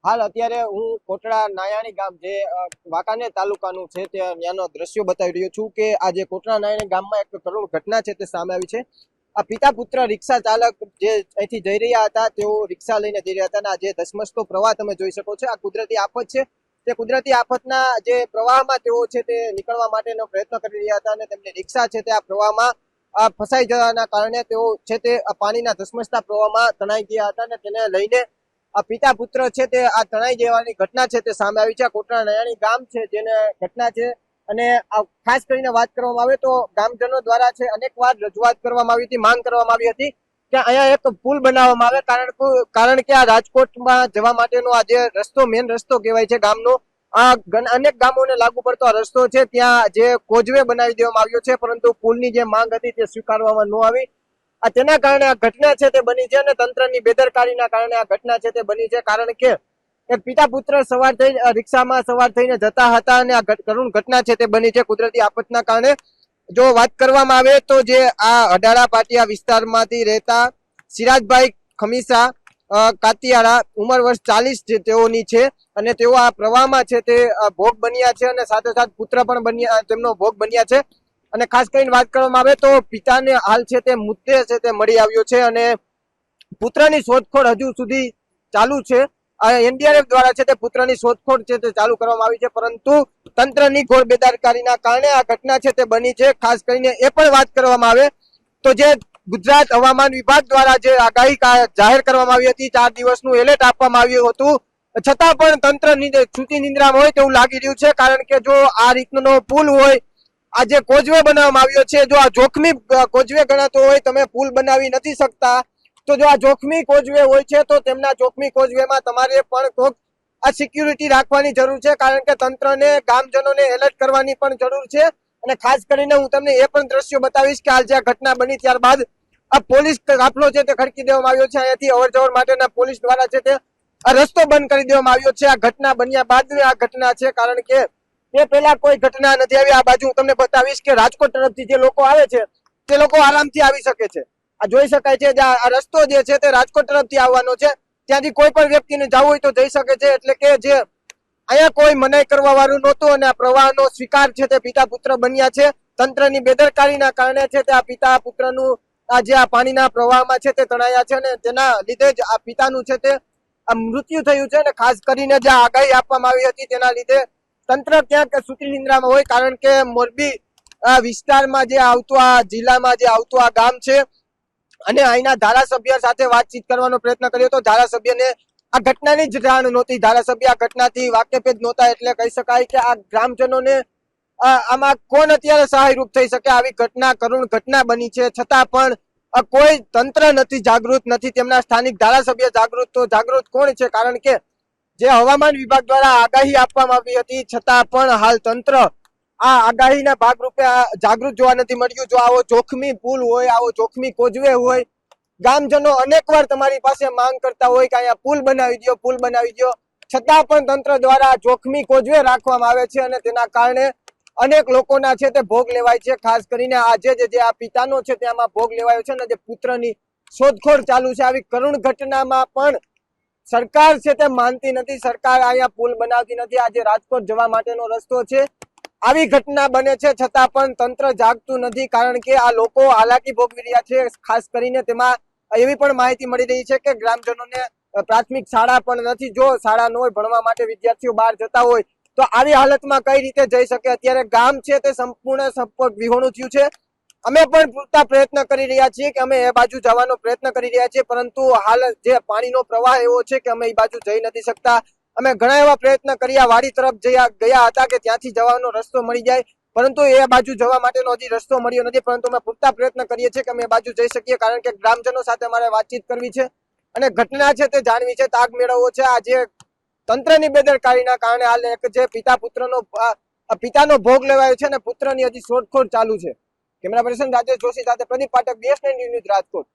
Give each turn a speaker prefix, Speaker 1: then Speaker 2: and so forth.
Speaker 1: હાલ અત્યારે હું કોટડા નાયાણી ગામ જે વાંકાનેર તાલુકાનું છે ત્યાંનો દ્રશ્યો બતાવી રહ્યો છું કે આ જે કોટડા નાયાણી ગામમાં એક કરુણ ઘટના છે તે સામે આવી છે। આ પિતા પુત્ર રિક્ષા ચાલક જે અહીંથી જઈ રહ્યા હતા તેઓ રિક્ષા લઈને જઈ રહ્યા હતા અને આ જે ધસમસતો પ્રવાહ તમે જોઈ શકો છો આ કુદરતી આફત છે। તે કુદરતી આફતના જે પ્રવાહમાં તેઓ છે તે નીકળવા માટેનો પ્રયત્ન કરી રહ્યા હતા અને તેમની રિક્ષા છે તે આ પ્રવાહમાં ફસાઈ જવાના કારણે તેઓ છે તે પાણીના ધસમસતા પ્રવાહમાં તણાઈ ગયા હતા અને તેને લઈને આ પિતા પુત્ર છે તે આ તણાઈ જવાની ઘટના છે તે સામે આવી છે। કોટડા નાયાણી ગામ છે જેને ઘટના છે અને ખાસ કરીને વાત કરવામાં આવે તો ગામજનો દ્વારા છે અનેક વાર રજૂઆત કરવામાં આવી હતી, માંગ કરવામાં આવી હતી કે અહીંયા એક પુલ બનાવવામાં આવે કારણ કે આ રાજકોટમાં જવા માટેનો આ જે રસ્તો મેન રસ્તો કહેવાય છે ગામનો આ અનેક ગામોને લાગુ પડતો આ રસ્તો છે ત્યાં જે કોઝવે બનાવી દેવામાં આવ્યો છે પરંતુ પુલની જે માંગ હતી તે સ્વીકારવામાં ન આવી। આ તેના કારણે આ ઘટના છે તે બની છે અને તંત્રની બેદરકારીના કારણે આ ઘટના છે તે બની છે કારણ કે એક પિતા પુત્ર સવાર થઈ રિક્ષામાં સવાર થઈને જતા હતા અને આ કરુણ ઘટના છે તે બની છે કુદરતી આફતના કારણે। જો વાત કરવામાં આવે તો જે આ અડાળા પાટિયા વિસ્તારમાંથી રહેતા સિરાજભાઈ ખમીસા કાતિયાળા ઉંમર વર્ષ 40 જે તેઓની છે અને તેઓ આ પ્રવાહમાં છે તે ભોગ બન્યા છે અને સાથોસાથ પુત્ર પણ બન્યા તેમનો ભોગ બન્યા છે। અને ખાસ કરીને વાત કરવામાં આવે તો પિતાને હાલ છે તે મુદ્દે છે તે મળી આવ્યો છે અને પુત્રની શોધખોળ હજુ સુધી ચાલુ છે। એનડીઆરએફ દ્વારા છે તે પુત્રની શોધખોળ છે તે ચાલુ કરવામાં આવી છે પરંતુ તંત્રની ઘોર બેદરકારીના કારણે આ ઘટના છે તે બની છે। ખાસ કરીને એ પણ વાત કરવામાં આવે તો જે ગુજરાત હવામાન વિભાગ દ્વારા જે આગાહી જાહેર કરવામાં આવી હતી 4 દિવસનું એલર્ટ આપવામાં આવ્યું હતું છતાં પણ તંત્ર છૂટી નિંદ્રામાં હોય તેવું લાગી રહ્યું છે કારણ કે જો આ રીતનો પુલ હોય આ જે કોઝવે બનાવવામાં આવ્યો છે જો આ જોખમી કોઝવે ગણાતો હોય તમે પુલ બનાવી નથી શકતા તો જો આ જોખમી કોઝવે હોય છે તો તેમના જોખમી કોઝવેમાં તમારે પણ કોક આ સિક્યુરિટી રાખવાની જરૂર છે કારણ કે તંત્રને ગામજનોને એલર્ટ કરવાની પણ જરૂર છે। અને ખાસ કરીને હું તમને એ પણ દ્રશ્યો બતાવીશ કે હાલ જે ઘટના બની ત્યારબાદ આ પોલીસ કાફલો છે તે ખડકી દેવામાં આવ્યો છે। અહીંયાથી અવર જવર માટેના પોલીસ દ્વારા છે તે આ રસ્તો બંધ કરી દેવામાં આવ્યો છે। આ ઘટના બન્યા બાદની આ ઘટના છે કારણ કે તે પહેલા કોઈ ઘટના નથી આવી। આ બાજુ હું તમને બતાવીશ કે રાજકોટ તરફથી જે લોકો આવે છે તે લોકો આરામથી આવી શકે છે। આ જોઈ શકાય છે આ રસ્તો જે છે તે રાજકોટ તરફથી આવવાનો છે ત્યાંથી કોઈ પણ વ્યક્તિને જવું હોય તો જઈ શકે છે એટલે કે જે અહીંયા કોઈ મનાઈ કરવા વાળું નહોતું અને આ પ્રવાહનો સ્વીકાર છે તે પિતા પુત્ર બન્યા છે। તંત્રની બેદરકારીના કારણે છે તે આ પિતા પુત્રનું આ જે આ પાણીના પ્રવાહમાં છે તે તણાયા છે અને તેના લીધે જ આ પિતાનું છે તે આ મૃત્યુ થયું છે। અને ખાસ કરીને જે આગાહી આપવામાં આવી હતી તેના લીધે તંત્ર ક્યાંક સૂતી નિંદ્રામાં હોય કારણ કે મોરબી વિસ્તારમાં જે આવતું આ જિલ્લામાં જે આવતું આ ગામ છે અને અહીંના ધારાસભ્ય સાથે વાતચીત કરવાનો પ્રયત્ન કર્યો તો ધારાસભ્યને આ ઘટનાની જ જાણ નહોતી। ધારાસભ્ય આ ઘટનાથી વાકેફ જ નહોતા એટલે કહી શકાય કે આ ગ્રામજનોને આમાં કોણ અત્યારે સહાયરૂપ થઈ શકે। આવી ઘટના કરુણ ઘટના બની છે છતાં પણ કોઈ તંત્ર નથી જાગૃત નથી તેમના સ્થાનિક ધારાસભ્ય જાગૃત તો જાગૃત કોણ છે કારણ કે જે હવામાન વિભાગ દ્વારા આગાહી આપવામાં આવી હતી છતાં પણ હાલ તંત્ર આ આગાહીના ભાગરૂપે જાગૃત જોવા નથી મળ્યું। જો આવો જોખમી પુલ હોય આવો જોખમી કોઝવે હોય ગામજનો અનેકવાર તમારી પાસે માંગ કરતા હોય કે અહીંયા પુલ બનાવી દો છતાં પણ તંત્ર દ્વારા જોખમી કોઝવે રાખવામાં આવે છે અને તેના કારણે અનેક લોકોના છે તે ભોગ લેવાય છે। ખાસ કરીને આજે જે આ પિતાનો છે તેમાં ભોગ લેવાયો છે અને જે પુત્રની શોધખોળ ચાલુ છે। આવી કરુણ ઘટનામાં પણ સરકાર છે તે માનતી નથી, સરકાર અહીંયા પુલ બનાવતી નથી। આજે રાજકોટ જવા માટેનો રસ્તો છે આવી ઘટના બને છે છતાં પણ તંત્ર જાગતું નથી કારણ કે આ લોકો હાલાકી ભોગવી રહ્યા છે। ખાસ કરીને તેમાં એવી પણ માહિતી મળી રહી છે કે ગ્રામજનોને પ્રાથમિક શાળા પણ નથી। જો શાળા ન હોય ભણવા માટે વિદ્યાર્થીઓ બહાર જતા હોય તો આવી હાલતમાં કઈ રીતે જઈ શકે। અત્યારે ગામ છે તે સંપૂર્ણ સંપર્ક વિહોણું થયું છે। અમે પણ પૂરતા પ્રયત્ન કરી રહ્યા છીએ કે અમે એ બાજુ જવાનો પ્રયત્ન કરી રહ્યા છીએ પરંતુ હાલ જે પાણીનો પ્રવાહ એવો છે કે અમે એ બાજુ જઈ નથી શકતા। અમે ઘણા એવા પ્રયત્ન કર્યા વાડી તરફ ગયા હતા કે ત્યાંથી જવાનો રસ્તો મળી જાય પરંતુ એ બાજુ જવા માટેનો હજી રસ્તો મળ્યો નથી પરંતુ અમે પૂરતા પ્રયત્ન કરીએ છીએ કે અમે એ બાજુ જઈ શકીએ કારણ કે ગ્રામજનો સાથે અમારે વાતચીત કરવી છે અને ઘટના છે તે જાણવી છે, તાગ મેળવવો છે। આ જે તંત્રની બેદરકારીના કારણે હાલ એક જે પિતાનો ભોગ લેવાયો છે અને પુત્રની હજી શોધખોળ ચાલુ છે। કેમેરા પર્સન રાજેશ જોશી સાથે પ્રદીપ પાઠક, BS9 ન્યૂઝ રાજકોટ।